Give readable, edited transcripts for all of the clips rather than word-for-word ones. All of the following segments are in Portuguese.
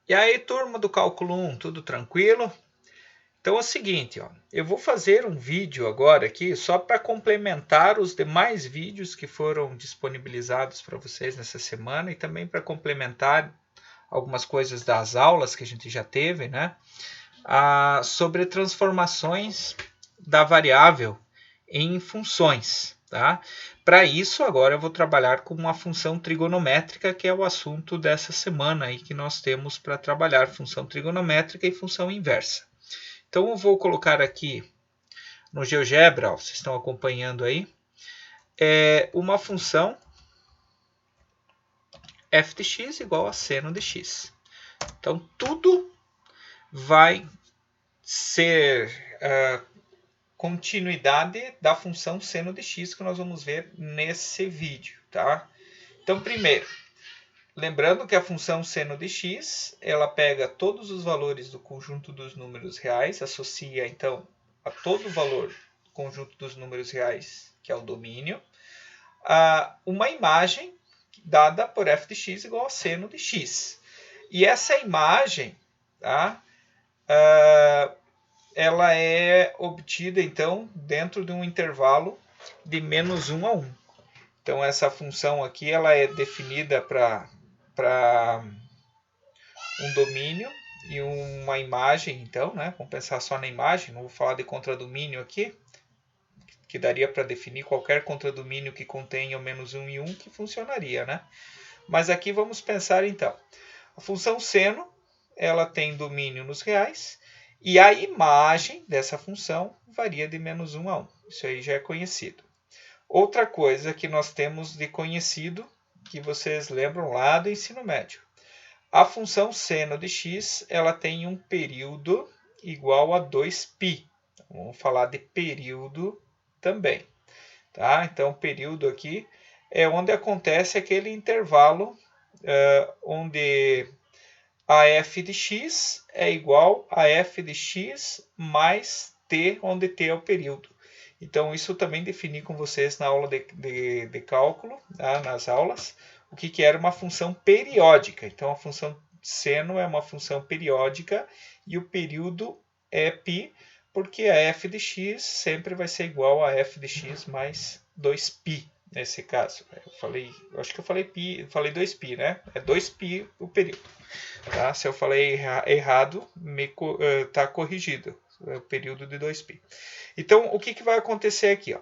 E aí, turma do Cálculo 1, tudo tranquilo? Então é o seguinte, ó, eu vou fazer um vídeo agora aqui só para complementar os demais vídeos que foram disponibilizados para vocês nessa semana e também para complementar algumas coisas das aulas que a gente já teve, né? Sobre transformações da variável em funções, tá? Para isso, agora eu vou trabalhar com uma função trigonométrica, que é o assunto dessa semana aí que nós temos para trabalhar função trigonométrica e função inversa. Então eu vou colocar aqui no GeoGebra, ó, vocês estão acompanhando aí, uma função f de x igual a seno de x. Então tudo vai ser continuidade da função seno de x que nós vamos ver nesse vídeo, tá? Então, primeiro, lembrando que a função seno de x, ela pega todos os valores do conjunto dos números reais, associa, então, a todo valor do conjunto dos números reais, que é o domínio, uma imagem dada por f de x igual a seno de x. E essa imagem, tá? Ela é obtida, então, dentro de um intervalo de menos 1 a 1. Então, essa função aqui ela é definida para um domínio e uma imagem, então, né? Vamos pensar só na imagem, não vou falar de contradomínio aqui, que daria para definir qualquer contradomínio que contenha o menos 1 e 1 que funcionaria, né? Mas aqui vamos pensar, então, a função seno, ela tem domínio nos reais, e a imagem dessa função varia de menos 1 a 1. Isso aí já é conhecido. Outra coisa que nós temos de conhecido, que vocês lembram lá do ensino médio. A função seno de x, ela tem um período igual a 2π. Então, vamos falar de período também. Tá? Então, o período aqui é onde acontece aquele intervalo onde a f de x é igual a f de x mais t, onde t é o período. Então, isso eu também defini com vocês na aula de cálculo, tá? Nas aulas, o que era uma função periódica. Então, a função seno é uma função periódica e o período é π, porque a f de x sempre vai ser igual a f de x mais 2π. Nesse caso, eu acho que eu falei pi, falei 2π, né? É 2π o período. Tá? Se eu falei errado, está corrigido. É o período de 2π. Então, o que vai acontecer aqui? Ó?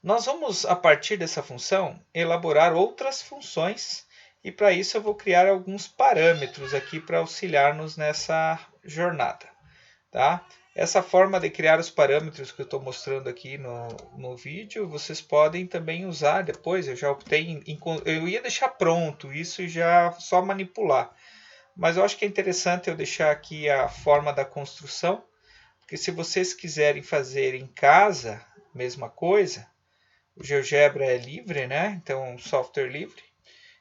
Nós vamos, a partir dessa função, elaborar outras funções e para isso eu vou criar alguns parâmetros aqui para auxiliar-nos nessa jornada. Tá? Essa forma de criar os parâmetros que eu estou mostrando aqui no vídeo, vocês podem também usar depois. Eu já optei eu ia deixar pronto isso e já só manipular. Mas eu acho que é interessante eu deixar aqui a forma da construção, porque se vocês quiserem fazer em casa, mesma coisa, o GeoGebra é livre, né? Então é um software livre.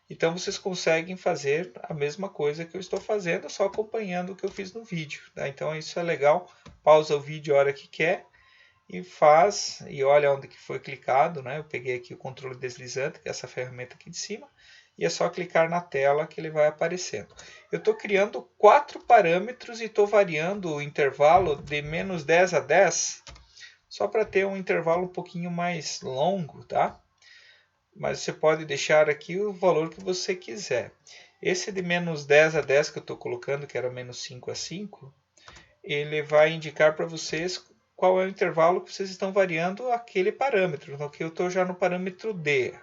Então vocês conseguem fazer a mesma coisa que eu estou fazendo, só acompanhando o que eu fiz no vídeo. Tá? Então isso é legal. Pausa o vídeo a hora que quer e faz, e olha onde que foi clicado. Né? Eu peguei aqui o controle deslizante, que é essa ferramenta aqui de cima, e é só clicar na tela que ele vai aparecendo. Eu estou criando 4 parâmetros e estou variando o intervalo de menos 10 a 10, só para ter um intervalo um pouquinho mais longo, tá? Mas você pode deixar aqui o valor que você quiser. Esse de menos 10 a 10 que eu estou colocando, que era menos 5 a 5, ele vai indicar para vocês qual é o intervalo que vocês estão variando aquele parâmetro. Então, aqui eu estou já no parâmetro D.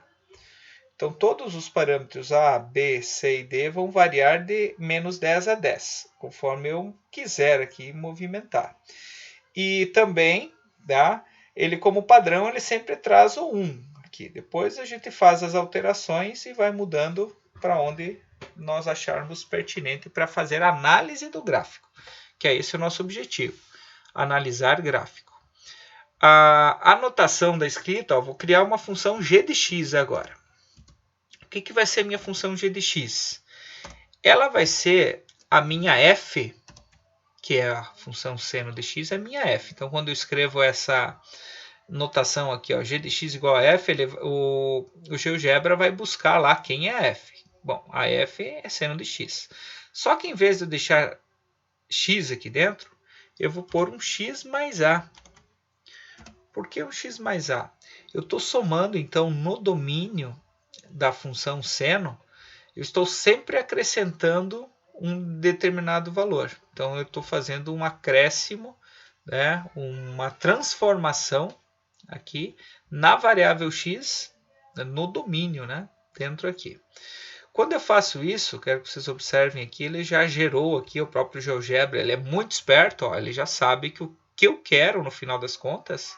Então, todos os parâmetros A, B, C e D vão variar de menos 10 a 10, conforme eu quiser aqui movimentar. E também, tá? Ele como padrão, ele sempre traz o 1. Aqui. Depois a gente faz as alterações e vai mudando para onde nós acharmos pertinente para fazer a análise do gráfico, que é esse o nosso objetivo, analisar gráfico. A anotação da escrita, ó, vou criar uma função g de x agora. O que vai ser a minha função g de x? Ela vai ser a minha f, que é a função seno de x, é a minha f. Então, quando eu escrevo essa notação aqui, ó, g de x igual a f, o GeoGebra vai buscar lá quem é a f. Bom, a f é seno de x. Só que em vez de eu deixar x aqui dentro, eu vou pôr um x mais a. Por que um x mais a? Eu estou somando, então, no domínio da função seno, eu estou sempre acrescentando um determinado valor. Então, eu estou fazendo um acréscimo, né, uma transformação aqui na variável x, no domínio, né, dentro aqui. Quando eu faço isso, quero que vocês observem aqui, ele já gerou aqui o próprio GeoGebra, ele é muito esperto, ó, ele já sabe que o que eu quero no final das contas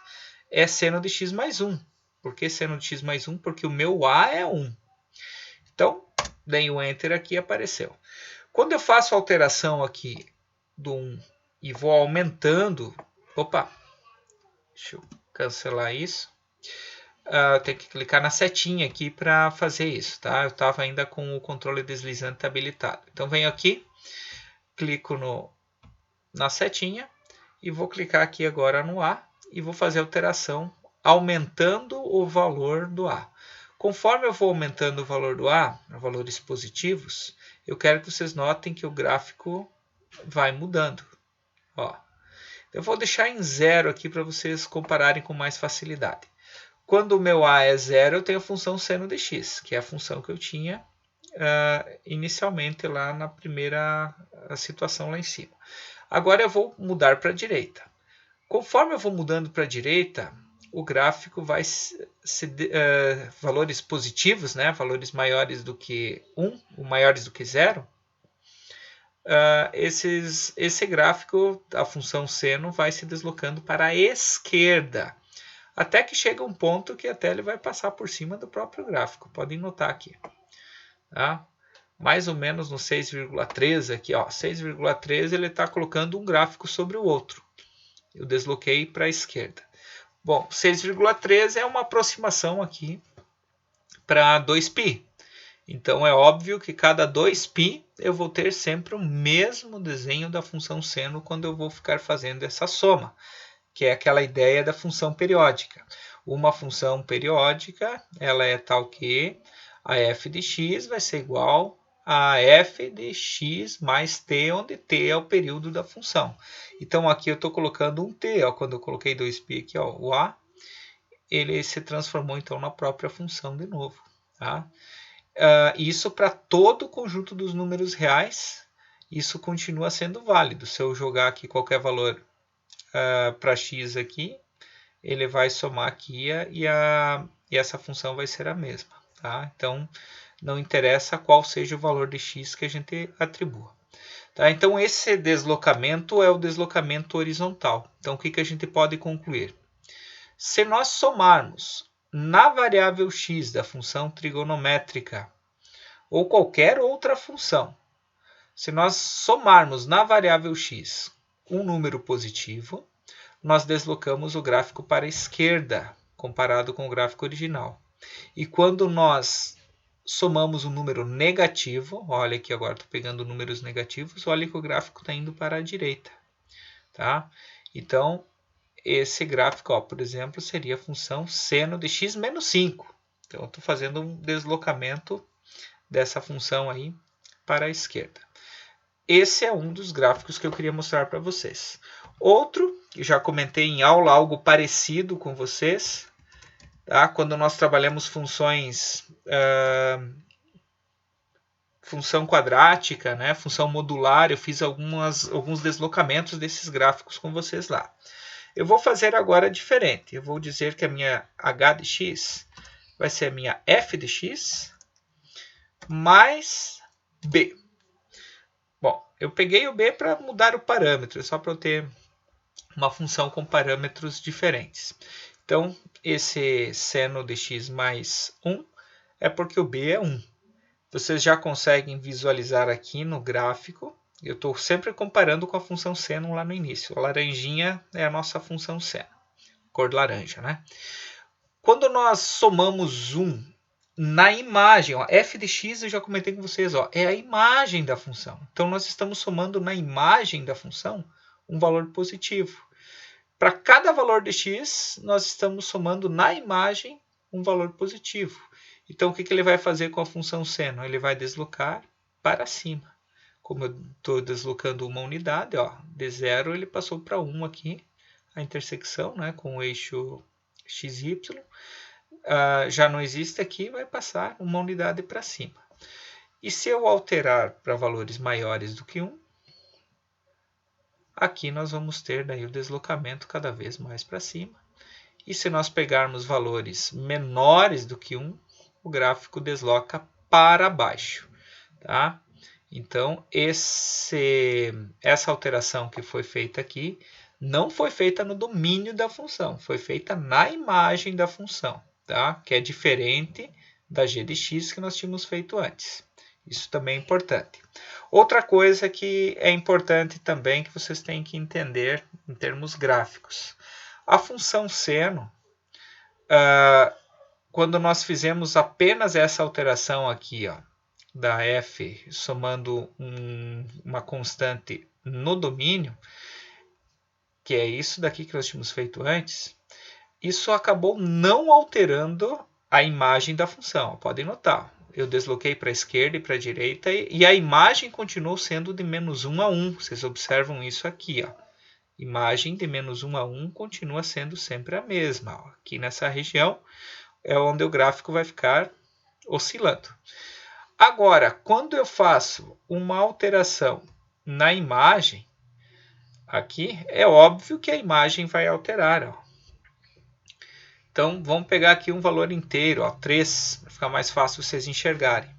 é seno de x mais 1. Por que seno de x mais 1? Porque o meu a é 1. Então, dei o Enter aqui e apareceu. Quando eu faço a alteração aqui do 1 e vou aumentando... Opa! Deixa eu cancelar isso. Tem que clicar na setinha aqui para fazer isso, tá? Eu estava ainda com o controle deslizante habilitado. Então, venho aqui, clico na setinha e vou clicar aqui agora no A e vou fazer a alteração aumentando o valor do A. Conforme eu vou aumentando o valor do A, valores positivos, eu quero que vocês notem que o gráfico vai mudando. Ó, eu vou deixar em 0 aqui para vocês compararem com mais facilidade. Quando o meu a é 0, eu tenho a função seno de x, que é a função que eu tinha inicialmente lá na primeira situação lá em cima. Agora eu vou mudar para a direita. Conforme eu vou mudando para a direita, o gráfico vai valores positivos, né, valores maiores do que 1, ou maiores do que 0, esse gráfico, a função seno, vai se deslocando para a esquerda. Até que chega um ponto que até ele vai passar por cima do próprio gráfico. Podem notar aqui. Tá? Mais ou menos no 6,3 aqui. 6,3 ele está colocando um gráfico sobre o outro. Eu desloquei para a esquerda. Bom, 6,3 é uma aproximação aqui para 2π. Então é óbvio que cada 2π eu vou ter sempre o mesmo desenho da função seno quando eu vou ficar fazendo essa soma, que é aquela ideia da função periódica. Uma função periódica, ela é tal que a f de x vai ser igual a f de x mais t, onde t é o período da função. Então aqui eu estou colocando um t, ó, quando eu coloquei 2π aqui, ó, o a, ele se transformou então na própria função de novo. Tá? Isso para todo o conjunto dos números reais, isso continua sendo válido. Se eu jogar aqui qualquer valor para x aqui, ele vai somar aqui e essa função vai ser a mesma. Tá? Então, não interessa qual seja o valor de x que a gente atribua. Tá? Então, esse deslocamento é o deslocamento horizontal. Então, o que a gente pode concluir? Se nós somarmos na variável x da função trigonométrica ou qualquer outra função, se nós somarmos na variável x um número positivo, nós deslocamos o gráfico para a esquerda, comparado com o gráfico original. E quando nós somamos um número negativo, olha aqui agora, estou pegando números negativos, olha que o gráfico está indo para a direita. Tá? Então, esse gráfico, ó, por exemplo, seria a função seno de x menos 5. Então, eu estou fazendo um deslocamento dessa função aí para a esquerda. Esse é um dos gráficos que eu queria mostrar para vocês. Outro, eu já comentei em aula algo parecido com vocês, tá? Quando nós trabalhamos funções, função quadrática, né? Função modular, eu fiz alguns deslocamentos desses gráficos com vocês lá. Eu vou fazer agora diferente. Eu vou dizer que a minha h de x vai ser a minha f de x mais b. Bom, eu peguei o b para mudar o parâmetro, só para eu ter uma função com parâmetros diferentes. Então, esse seno de x mais 1 é porque o b é 1. Vocês já conseguem visualizar aqui no gráfico. Eu estou sempre comparando com a função seno lá no início. A laranjinha é a nossa função seno, cor laranja, né? Quando nós somamos 1 na imagem, ó, f de x eu já comentei com vocês, ó, é a imagem da função. Então, nós estamos somando na imagem da função um valor positivo. Para cada valor de x, nós estamos somando na imagem um valor positivo. Então, o que ele vai fazer com a função seno? Ele vai deslocar para cima. como eu estou deslocando uma unidade, ó, de 0 ele passou para 1 aqui, a intersecção, né, com o eixo XY. Já não existe aqui, vai passar uma unidade para cima. E se eu alterar para valores maiores do que 1, aqui nós vamos ter daí o deslocamento cada vez mais para cima. E se nós pegarmos valores menores do que 1, o gráfico desloca para baixo. Tá? Então, essa alteração que foi feita aqui não foi feita no domínio da função, foi feita na imagem da função, tá? Que é diferente da g de x que nós tínhamos feito antes. Isso também é importante. Outra coisa que é importante também que vocês têm que entender em termos gráficos. A função seno, quando nós fizemos apenas essa alteração aqui, ó, da f somando uma constante no domínio, que é isso daqui que nós tínhamos feito antes, isso acabou não alterando a imagem da função. Podem notar, eu desloquei para a esquerda e para a direita e a imagem continuou sendo de menos 1 a 1. Vocês observam isso aqui, ó. Imagem de menos 1 a 1 continua sendo sempre a mesma. Ó. Aqui nessa região é onde o gráfico vai ficar oscilando. Agora, quando eu faço uma alteração na imagem, aqui é óbvio que a imagem vai alterar. Ó. Então, vamos pegar aqui um valor inteiro, ó, 3, para ficar mais fácil vocês enxergarem.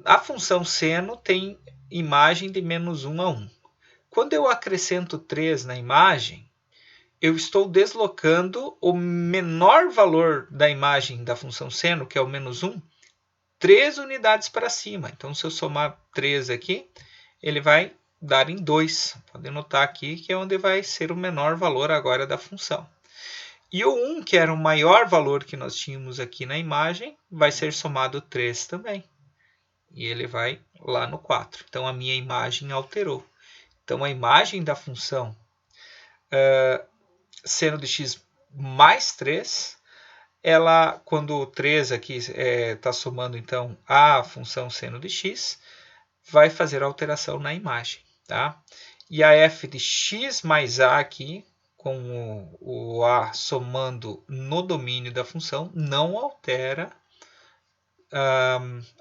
A função seno tem imagem de menos 1 a 1. Quando eu acrescento 3 na imagem, eu estou deslocando o menor valor da imagem da função seno, que é o menos 1, 3 unidades para cima. Então, se eu somar 3 aqui, ele vai dar em 2. Podem notar aqui que é onde vai ser o menor valor agora da função. E o 1, que era o maior valor que nós tínhamos aqui na imagem, vai ser somado 3 também. E ele vai lá no 4. Então, a minha imagem alterou. Então, a imagem da função seno de x mais 3, ela, quando o 3 aqui está somando então a função seno de x, vai fazer a alteração na imagem. Tá? E a f de x mais a aqui, com o a somando no domínio da função, não altera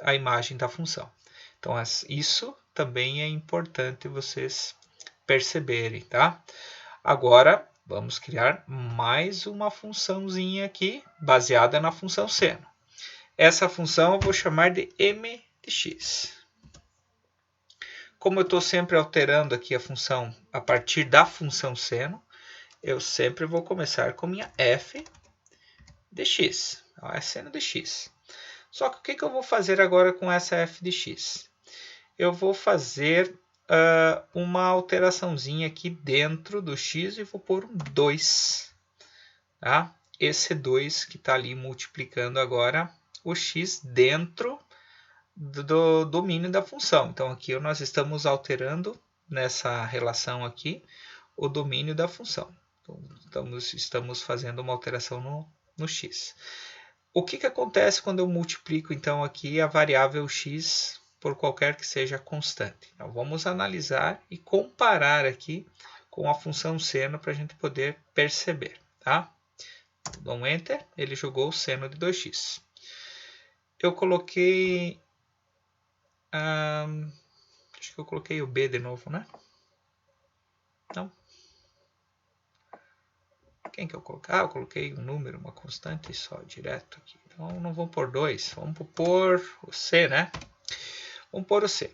a imagem da função. Então, isso também é importante vocês perceberem. Tá? Agora, vamos criar mais uma funçãozinha aqui, baseada na função seno. Essa função eu vou chamar de m de x. Como eu estou sempre alterando aqui a função a partir da função seno, eu sempre vou começar com minha f de x. Então, é seno de x. Só que o que eu vou fazer agora com essa f de x? Eu vou fazer uma alteraçãozinha aqui dentro do x e vou pôr um 2. Tá? Esse 2 que está ali multiplicando agora o x dentro do domínio da função. Então, aqui nós estamos alterando nessa relação aqui o domínio da função. Então, estamos fazendo uma alteração no x. O que acontece quando eu multiplico, então, aqui a variável x por qualquer que seja a constante? Então, vamos analisar e comparar aqui com a função seno para a gente poder perceber. Tá? Dou um Enter, ele jogou o seno de 2x. Eu coloquei... acho que eu coloquei o b de novo, né? Não. Quem que eu coloquei? Eu coloquei um número, uma constante só, direto aqui. Então, não vou pôr 2, vamos pôr o c, né? Vamos pôr o c.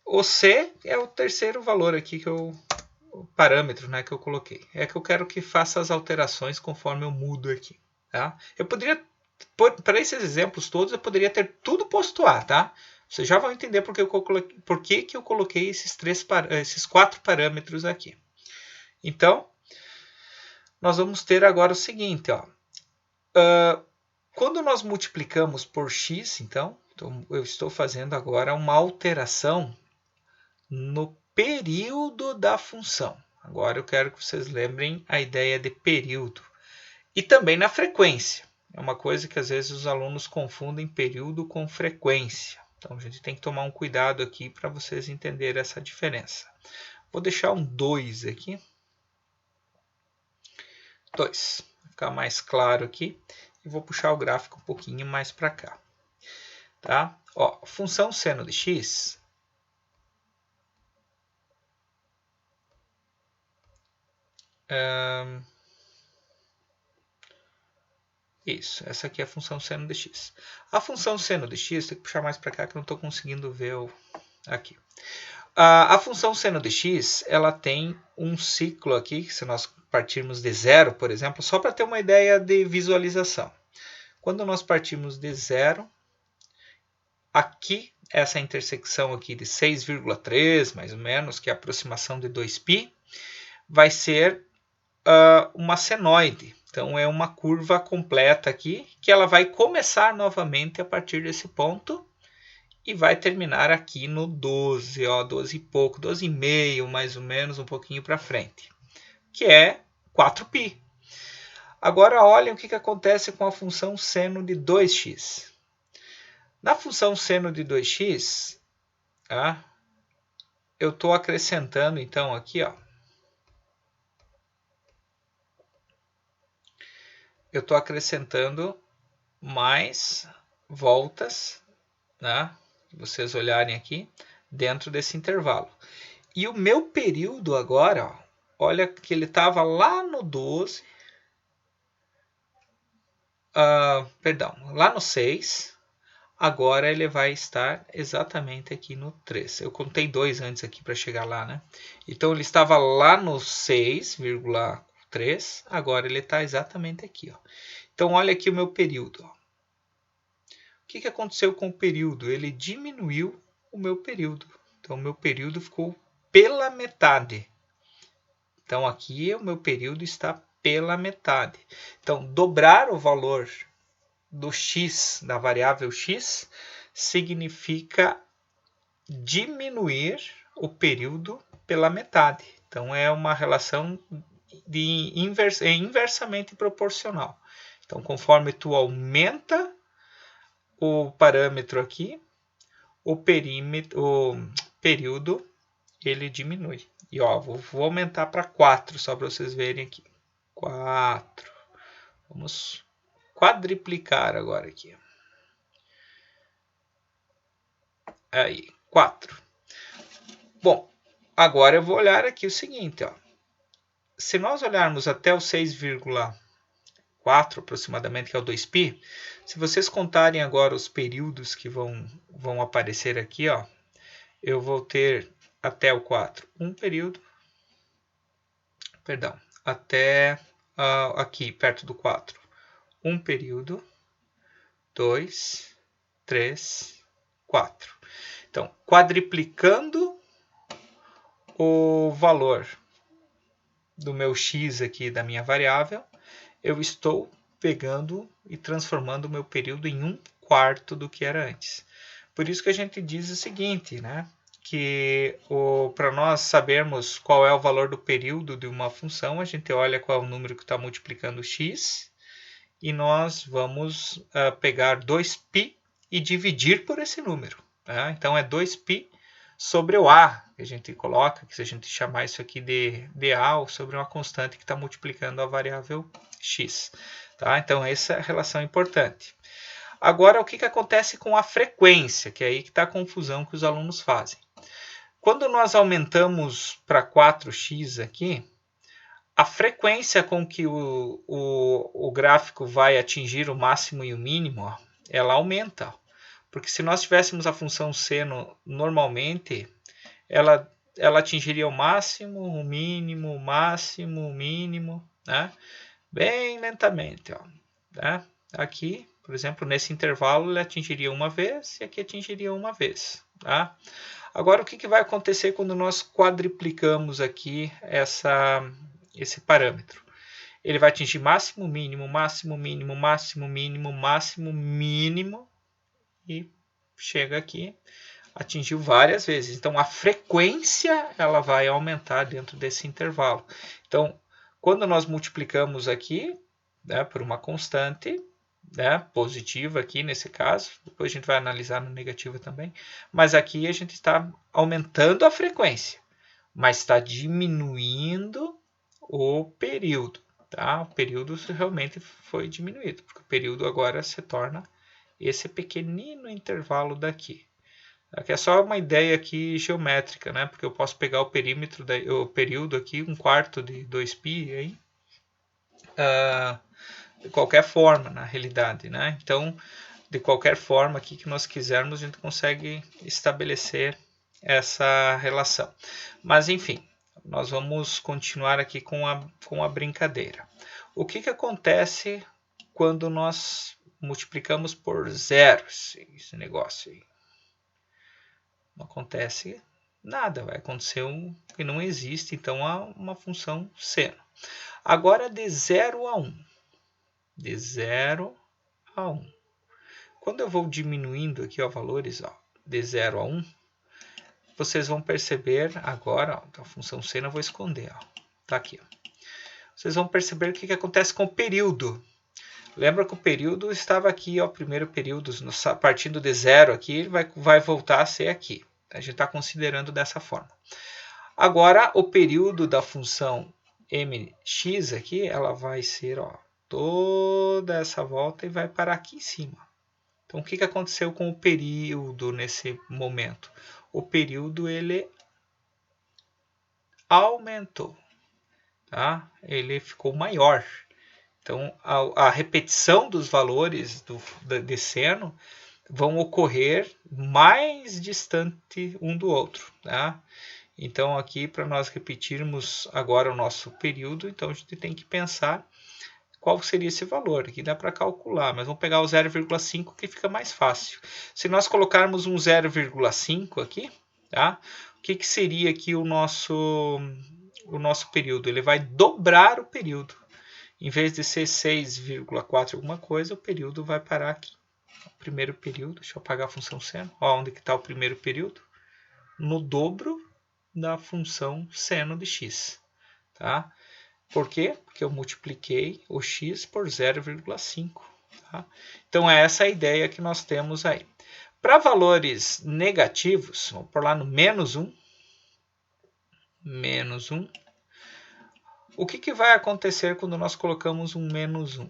O c é o terceiro valor aqui, o parâmetro, né, que eu coloquei. É que eu quero que faça as alterações conforme eu mudo aqui. Tá? Eu poderia, para esses exemplos todos, eu poderia ter tudo posto A, tá? Vocês já vão entender por que eu coloquei esses 4 parâmetros aqui. Então, nós vamos ter agora o seguinte, ó. Quando nós multiplicamos por x, então, eu estou fazendo agora uma alteração no período da função. Agora eu quero que vocês lembrem a ideia de período. E também na frequência. É uma coisa que às vezes os alunos confundem período com frequência. Então a gente tem que tomar um cuidado aqui para vocês entenderem essa diferença. Vou deixar um 2 aqui. 2. Vai ficar mais claro aqui. E vou puxar o gráfico um pouquinho mais para cá. Tá? Ó, função seno de x. Isso, essa aqui é a função seno de x. A função seno de x, tem que puxar mais para cá que eu não estou conseguindo ver aqui. A função seno de x, ela tem um ciclo aqui, se nós partirmos de zero, por exemplo, só para ter uma ideia de visualização. Quando nós partimos de zero, aqui, essa intersecção aqui de 6,3, mais ou menos, que é a aproximação de 2π, vai ser uma senoide. Então, é uma curva completa aqui, que ela vai começar novamente a partir desse ponto e vai terminar aqui no 12, ó, 12 e pouco, 12,5 mais ou menos, um pouquinho para frente, que é 4π. Agora, olhem o que acontece com a função seno de 2x. Na função seno de 2x, tá, eu estou acrescentando, então, aqui, ó, eu estou acrescentando mais voltas, né? Se vocês olharem aqui, dentro desse intervalo. E o meu período agora, ó, olha que ele estava lá no 12, perdão, lá no 6, agora ele vai estar exatamente aqui no 3. Eu contei 2 antes aqui para chegar lá, né? Então ele estava lá no 6,3, agora ele está exatamente aqui, ó. Então olha aqui o meu período, ó. O que aconteceu com o período? Ele diminuiu o meu período. Então, o meu período ficou pela metade. Então, aqui o meu período está pela metade. Então, dobrar o valor do x, da variável x, significa diminuir o período pela metade. Então, é uma relação inversamente proporcional. Então, conforme tu aumenta o parâmetro aqui, o período ele diminui. E ó, vou aumentar para 4 só para vocês verem aqui. 4. Vamos quadriplicar agora aqui. Aí, 4. Bom, agora eu vou olhar aqui o seguinte, ó. Se nós olharmos até o 6,4 aproximadamente, que é o 2π, se vocês contarem agora os períodos que vão aparecer aqui, ó, eu vou ter até o 4 um período, perdão, até aqui perto do 4 um período, 2, 3, 4. Então, quadriplicando o valor do meu x aqui, da minha variável, eu estou pegando e transformando o meu período em 1/4 do que era antes. Por isso que a gente diz o seguinte, né? Que para nós sabermos qual é o valor do período de uma função, a gente olha qual é o número que está multiplicando x e nós vamos pegar 2π e dividir por esse número. Tá? Então, é 2π sobre o a, que a gente coloca, que se a gente chamar isso aqui de a, ou sobre uma constante que está multiplicando a variável x. Tá? Então, essa é a relação importante. Agora, o que acontece com a frequência, que é aí que está a confusão que os alunos fazem. Quando nós aumentamos para 4x aqui, a frequência com que o gráfico vai atingir o máximo e o mínimo, ó, ela aumenta. Porque se nós tivéssemos a função seno normalmente, ela atingiria o máximo, o mínimo, o máximo, o mínimo, né? Bem lentamente. Ó, né? Aqui, por exemplo, nesse intervalo, ele atingiria uma vez e aqui atingiria uma vez. Tá? Agora, o que vai acontecer quando nós quadriplicamos aqui esse parâmetro? Ele vai atingir máximo, mínimo, máximo, mínimo, máximo, mínimo, máximo, mínimo e chega aqui, atingiu várias vezes. Então, a frequência ela vai aumentar dentro desse intervalo. Então, quando nós multiplicamos aqui, né, por uma constante, né, positiva aqui nesse caso, depois a gente vai analisar no negativo também, mas aqui a gente está aumentando a frequência, mas está diminuindo o período, tá? O período realmente foi diminuído, porque o período agora se torna esse pequenino intervalo daqui. Aqui é só uma ideia aqui geométrica, né? Porque eu posso pegar o perímetro, o período aqui, 1/4 de 2π aí, de qualquer forma, na realidade, né? Então, de qualquer forma aqui que nós quisermos, a gente consegue estabelecer essa relação. Mas, enfim, nós vamos continuar aqui com a brincadeira. O que acontece quando nós multiplicamos por zero esse negócio aí? Não acontece nada, vai acontecer que não existe, então há uma função seno. Agora de 0 a 1. De 0 a 1. Quando eu vou diminuindo aqui ó, valores ó, de 0 a 1, vocês vão perceber agora, ó, a função seno eu vou esconder. Está aqui. Ó. Vocês vão perceber o que acontece com o período. Lembra que o período estava aqui, ó, primeiro período, partindo de 0 aqui, ele vai voltar a ser aqui. A gente está considerando dessa forma. Agora, o período da função mx aqui, ela vai ser ó, toda essa volta e vai parar aqui em cima. Então, o que aconteceu com o período nesse momento? O período, ele aumentou. Tá? Ele ficou maior. Então, a repetição dos valores de seno vão ocorrer mais distante um do outro. Tá? Então, aqui, para nós repetirmos agora o nosso período, então a gente tem que pensar qual seria esse valor. Aqui dá para calcular, mas vamos pegar o 0,5 que fica mais fácil. Se nós colocarmos um 0,5 aqui, tá? O que seria aqui o nosso período? Ele vai dobrar o período. Em vez de ser 6,4 alguma coisa, o período vai parar aqui. O primeiro período, deixa eu apagar a função seno. Olha onde está o primeiro período. No dobro da função seno de x. Tá? Por quê? Porque eu multipliquei o x por 0,5. Tá? Então, é essa a ideia que nós temos aí. Para valores negativos, vamos por lá no menos 1. Menos 1. O que vai acontecer quando nós colocamos um menos 1?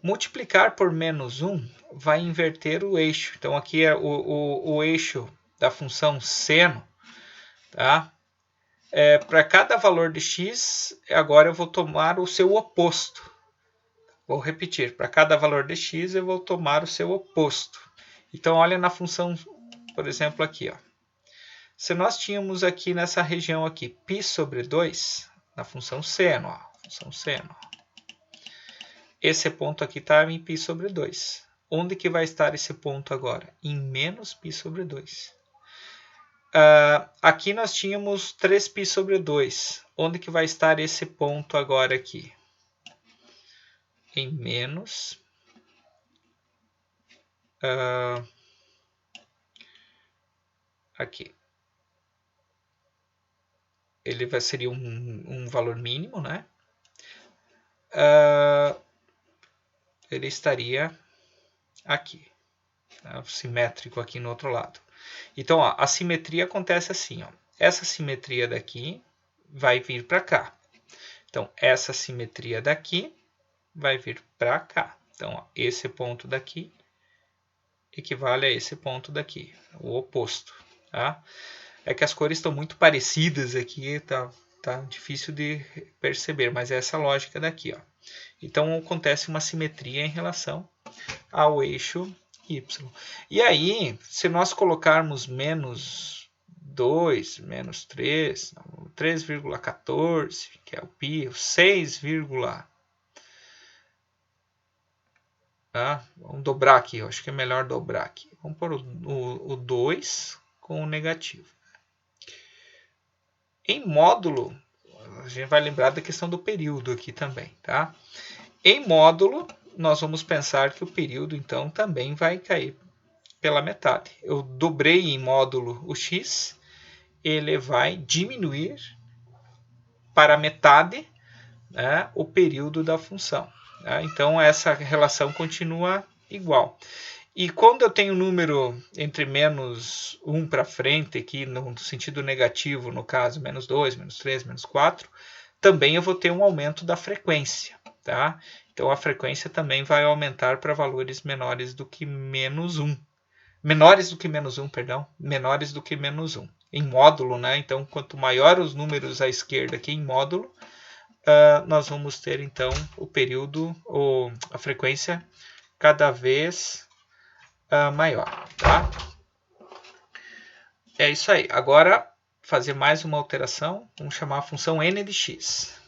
Multiplicar por menos 1 vai inverter o eixo. Então, aqui é o eixo da função seno. Tá? Para cada valor de x, agora eu vou tomar o seu oposto. Vou repetir, para cada valor de x, eu vou tomar o seu oposto. Então, olha na função, por exemplo, aqui. Ó. Se nós tínhamos aqui nessa região aqui, π sobre 2, na função seno, ó, função seno. Esse ponto aqui está em π sobre 2. Onde que vai estar esse ponto agora? Em menos π sobre 2. Aqui nós tínhamos 3π sobre 2. Onde que vai estar esse ponto agora aqui? Em menos... aqui. Ele seria um valor mínimo, né? Ele estaria aqui, tá? Simétrico aqui no outro lado. Então, ó, a simetria acontece assim. Ó. Essa simetria daqui vai vir para cá. Então, essa simetria daqui vai vir para cá. Então, ó, esse ponto daqui equivale a esse ponto daqui, o oposto. Tá? É que as cores estão muito parecidas aqui, tá difícil de perceber, mas é essa lógica daqui. Ó. Então, acontece uma simetria em relação ao eixo y. E aí, se nós colocarmos menos 2, menos 3, 3,14, que é o π, 6, vamos dobrar aqui, eu acho que é melhor dobrar aqui. Vamos pôr o 2 com o negativo. Em módulo, a gente vai lembrar da questão do período aqui também, tá? Em módulo, nós vamos pensar que o período, então, também vai cair pela metade. Eu dobrei em módulo o x, ele vai diminuir para metade, né, o período da função. Tá? Então, essa relação continua igual. E quando eu tenho número entre menos 1 para frente, aqui no sentido negativo, no caso, menos 2, menos 3, menos 4, também eu vou ter um aumento da frequência. Tá? Então, a frequência também vai aumentar para valores menores do que menos 1. Menores do que menos 1, perdão. Menores do que menos 1. Em módulo, né? Então, quanto maior os números à esquerda aqui em módulo, nós vamos ter, então, o período, ou a frequência cada vez maior, tá? É isso aí. Agora, fazer mais uma alteração. Vamos chamar a função n de x.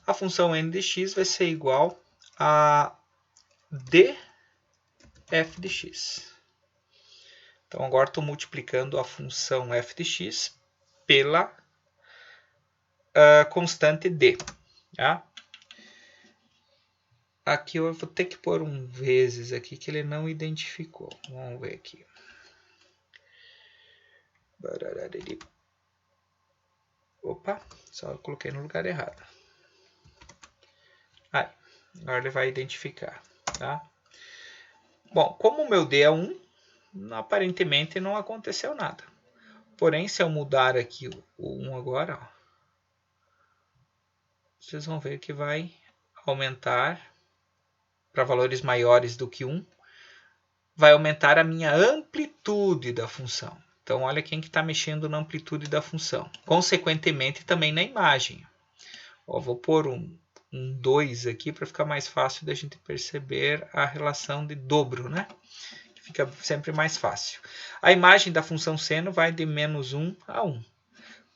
A função n de x vai ser igual a df de x. Então, agora estou multiplicando a função f de x pela constante d. Tá? Aqui eu vou ter que pôr um vezes aqui que ele não identificou. Vamos ver aqui. Opa, só eu coloquei no lugar errado. Aí, agora ele vai identificar. Tá? Bom, como o meu D é 1, aparentemente não aconteceu nada. Porém, se eu mudar aqui o 1 agora, ó, vocês vão ver que vai aumentar para valores maiores do que 1, vai aumentar a minha amplitude da função. Então, olha quem que está mexendo na amplitude da função. Consequentemente, também na imagem. Ó, vou pôr um 2 aqui para ficar mais fácil da gente perceber a relação de dobro, né? Fica sempre mais fácil. A imagem da função seno vai de menos 1 a 1.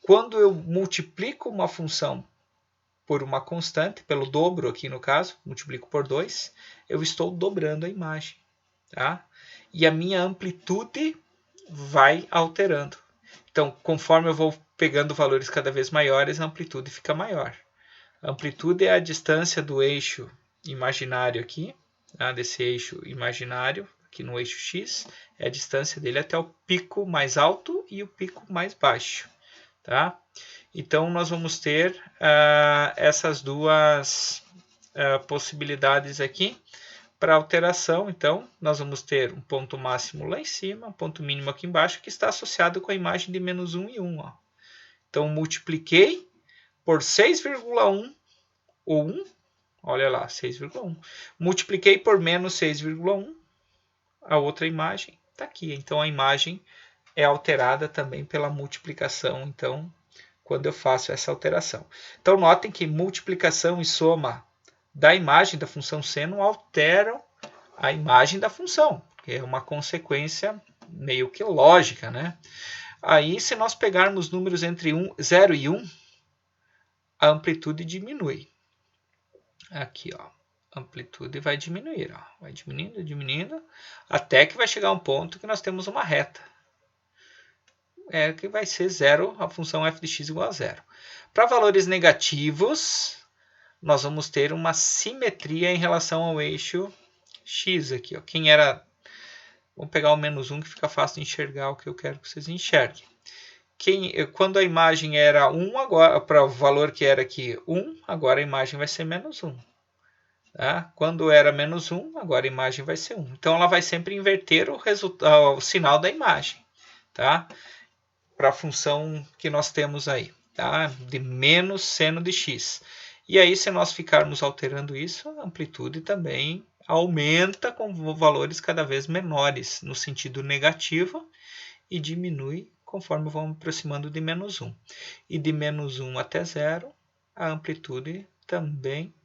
Quando eu multiplico uma função por uma constante, pelo dobro aqui no caso, multiplico por 2, eu estou dobrando a imagem. Tá? E a minha amplitude vai alterando. Então, conforme eu vou pegando valores cada vez maiores, a amplitude fica maior. A amplitude é a distância do eixo imaginário aqui, tá? Desse eixo imaginário, aqui no eixo x, é a distância dele até o pico mais alto e o pico mais baixo. Tá? Então, nós vamos ter essas duas possibilidades aqui para alteração. Então, nós vamos ter um ponto máximo lá em cima, um ponto mínimo aqui embaixo, que está associado com a imagem de menos 1 e 1. Ó. Então, multipliquei por 6,1 ou 1, olha lá, 6,1. Multipliquei por menos 6,1, a outra imagem está aqui. Então, a imagem é alterada também pela multiplicação, então, quando eu faço essa alteração. Então, notem que multiplicação e soma da imagem da função seno alteram a imagem da função, que é uma consequência meio que lógica, né? Aí, se nós pegarmos números entre 0 e 1, a amplitude diminui. Aqui, ó, a amplitude vai diminuir, ó, vai diminuindo, diminuindo, até que vai chegar um ponto que nós temos uma reta. Que vai ser zero, a função f de x igual a zero. Para valores negativos, nós vamos ter uma simetria em relação ao eixo x aqui. Ó. Quem era... Vamos pegar o menos 1 que fica fácil de enxergar o que eu quero que vocês enxerguem. Quando a imagem era 1, agora para o valor que era aqui 1, agora a imagem vai ser menos 1. Tá? Quando era menos 1, agora a imagem vai ser 1. Então, ela vai sempre inverter o sinal da imagem. Tá? Para a função que nós temos aí, tá? De menos seno de x. E aí, se nós ficarmos alterando isso, a amplitude também aumenta com valores cada vez menores no sentido negativo e diminui conforme vamos aproximando de menos 1. E de menos 1 até 0, a amplitude também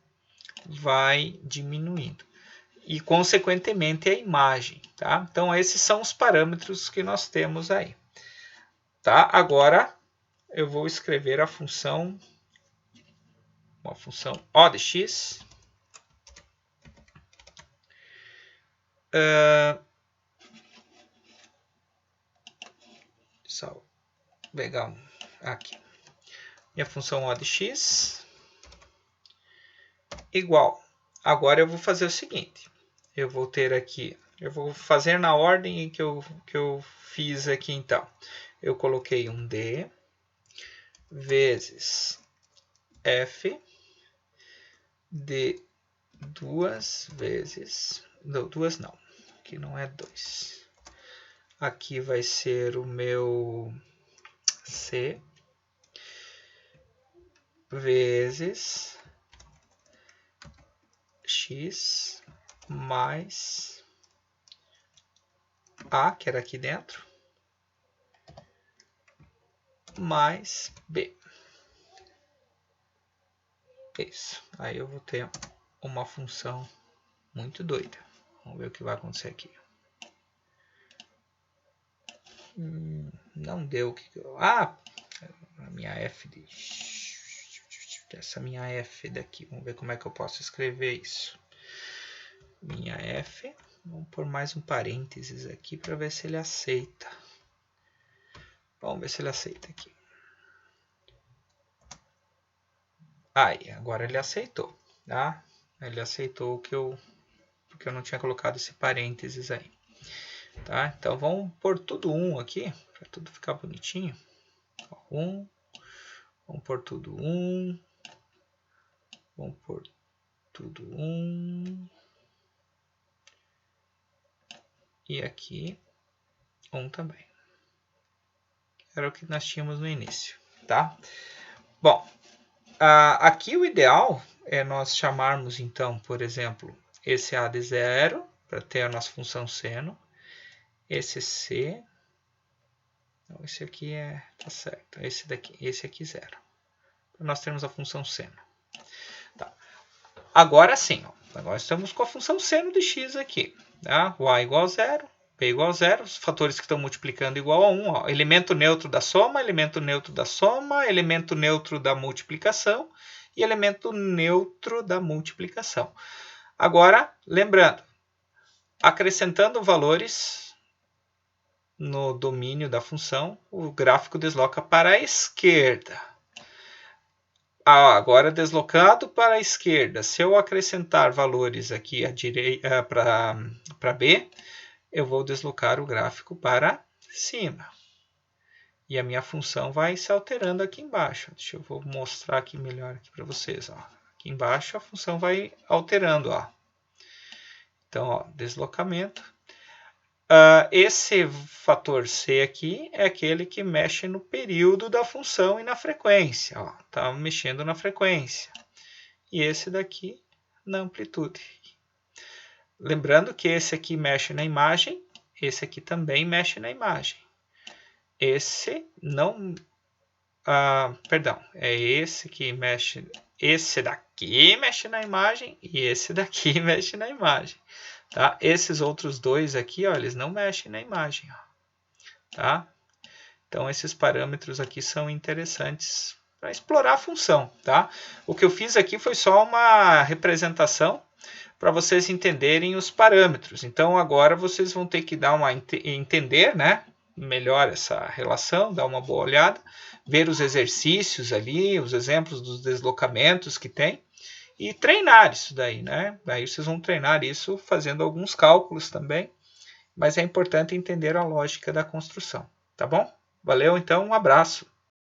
vai diminuindo. E, consequentemente, a imagem. Tá? Então, esses são os parâmetros que nós temos aí. Tá? Agora, eu vou escrever a função, uma função O de x. Só pegar aqui. Minha função O de x igual. Agora eu vou fazer o seguinte. Eu vou ter aqui, eu vou fazer na ordem que eu fiz aqui então. Eu coloquei um D vezes f de 2 vezes... Não, 2 não. Aqui não é 2. Aqui vai ser o meu C vezes x mais A, que era aqui dentro, mais B. Isso. Aí eu vou ter uma função muito doida. Vamos ver o que vai acontecer aqui. Não deu. Ah, a minha f de... Essa minha f daqui. Vamos ver como é que eu posso escrever isso. Minha f. Vamos pôr mais um parênteses aqui para ver se ele aceita. Vamos ver se ele aceita aqui. Aí, agora ele aceitou, tá? Ele aceitou que porque eu não tinha colocado esse parênteses aí, tá? Então, vamos pôr tudo 1 aqui, para tudo ficar bonitinho. 1, vamos pôr tudo 1, vamos pôr tudo 1, e aqui 1 também. Era o que nós tínhamos no início, tá? Bom, aqui o ideal é nós chamarmos, então, por exemplo, esse A de 0, para ter a nossa função seno. Esse C. Não, esse aqui tá certo. Esse aqui 0. Para nós termos a função seno. Tá. Agora sim, ó, agora estamos com a função seno de x aqui. Tá? O A igual a 0, B igual a 0, os fatores que estão multiplicando igual a 1. Ó, elemento neutro da soma, elemento neutro da soma, elemento neutro da multiplicação e elemento neutro da multiplicação. Agora, lembrando, acrescentando valores no domínio da função, o gráfico desloca para a esquerda. Agora deslocado para a esquerda, se eu acrescentar valores aqui para B, eu vou deslocar o gráfico para cima. E a minha função vai se alterando aqui embaixo. Vou mostrar aqui melhor para vocês. Ó. Aqui embaixo a função vai alterando. Ó. Então, ó, deslocamento. Esse fator C aqui é aquele que mexe no período da função e na frequência. Está mexendo na frequência. E esse daqui na amplitude. Lembrando que esse aqui mexe na imagem, esse aqui também mexe na imagem. Esse não... perdão, é esse que mexe... Esse daqui mexe na imagem e esse daqui mexe na imagem. Tá? Esses outros dois aqui, ó, eles não mexem na imagem. Ó, tá? Então, esses parâmetros aqui são interessantes para explorar a função. Tá? O que eu fiz aqui foi só uma representação para vocês entenderem os parâmetros. Então, agora vocês vão ter que dar entender, né, melhor essa relação, dar uma boa olhada, ver os exercícios ali, os exemplos dos deslocamentos que tem, e treinar isso daí, né? Daí vocês vão treinar isso fazendo alguns cálculos também, mas é importante entender a lógica da construção, tá bom? Valeu, então, um abraço.